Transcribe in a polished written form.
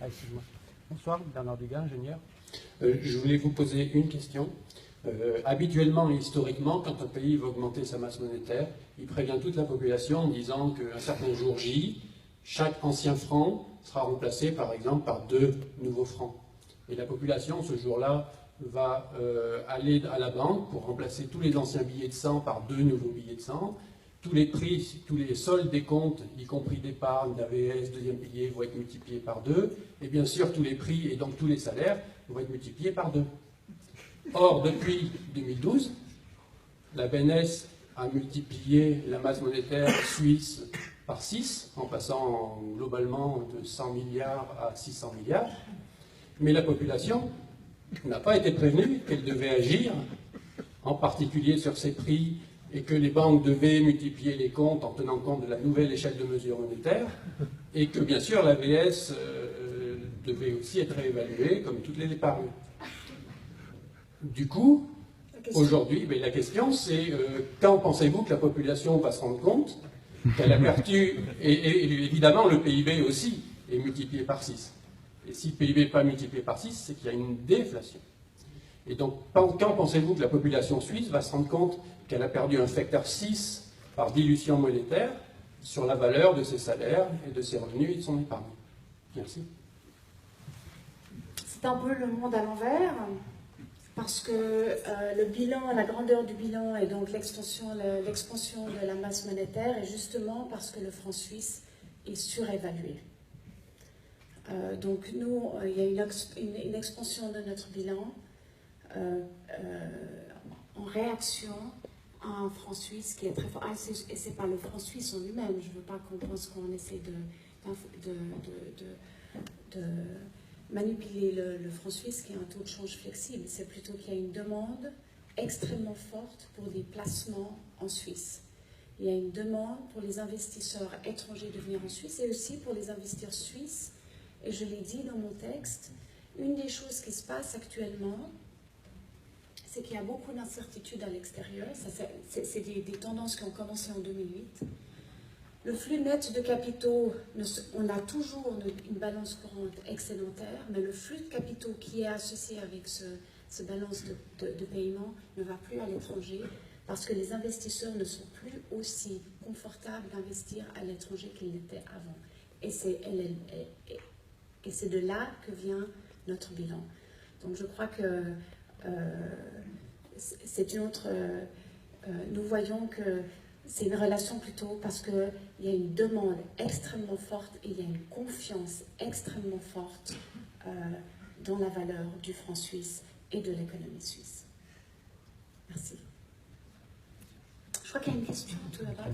Ah, excuse-moi. Bonsoir, Bernard Degas, ingénieur. Je voulais vous poser une question. Habituellement et historiquement, quand un pays veut augmenter sa masse monétaire, il prévient toute la population en disant qu'un certain jour J, chaque ancien franc sera remplacé par exemple par 2 nouveaux francs. Et la population, ce jour-là, va aller à la banque pour remplacer tous les anciens billets de 100 par 2 nouveaux billets de 100. Tous les prix, tous les soldes des comptes, y compris d'épargne, d'AVS, deuxième pilier, vont être multipliés par 2. Et bien sûr, tous les prix et donc tous les salaires vont être multipliés par 2. Or, depuis 2012, la BNS a multiplié la masse monétaire suisse par 6, en passant globalement de 100 milliards à 600 milliards. Mais la population n'a pas été prévenue qu'elle devait agir, en particulier sur ses prix, et que les banques devaient multiplier les comptes en tenant compte de la nouvelle échelle de mesure monétaire, et que bien sûr l'AVS devait aussi être réévaluée comme toutes les épargnes. Du coup, aujourd'hui, la question c'est quand pensez-vous que la population va se rendre compte qu'elle a perdu, et évidemment le PIB aussi est multiplié par 6. Et si le PIB n'est pas multiplié par 6, c'est qu'il y a une déflation. Et donc, quand pensez-vous que la population suisse va se rendre compte qu'elle a perdu un facteur 6 par dilution monétaire sur la valeur de ses salaires et de ses revenus et de son épargne? Merci. C'est un peu le monde à l'envers, parce que le bilan, la grandeur du bilan et donc l'expansion de la masse monétaire est justement parce que le franc suisse est surévalué. Donc nous, il y a une expansion de notre bilan en réaction à un franc suisse qui est très fort. Et c'est pas le franc suisse en lui-même, je ne veux pas qu'on pense qu'on essaie de manipuler le franc suisse qui a un taux de change flexible. C'est plutôt qu'il y a une demande extrêmement forte pour des placements en Suisse. Il y a une demande pour les investisseurs étrangers de venir en Suisse et aussi pour les investisseurs suisses. Et je l'ai dit dans mon texte, une des choses qui se passe actuellement, c'est qu'il y a beaucoup d'incertitudes à l'extérieur. C'est des tendances qui ont commencé en 2008. Le flux net de capitaux, on a toujours une balance courante excédentaire, mais le flux de capitaux qui est associé avec ce balance de paiement ne va plus à l'étranger parce que les investisseurs ne sont plus aussi confortables d'investir à l'étranger qu'ils l'étaient avant. Et c'est de là que vient notre bilan. Donc je crois que c'est une autre... nous voyons que c'est une relation plutôt parce qu'il y a une demande extrêmement forte et il y a une confiance extrêmement forte dans la valeur du franc suisse et de l'économie suisse. Merci. Je crois qu'il y a une question tout là-bas.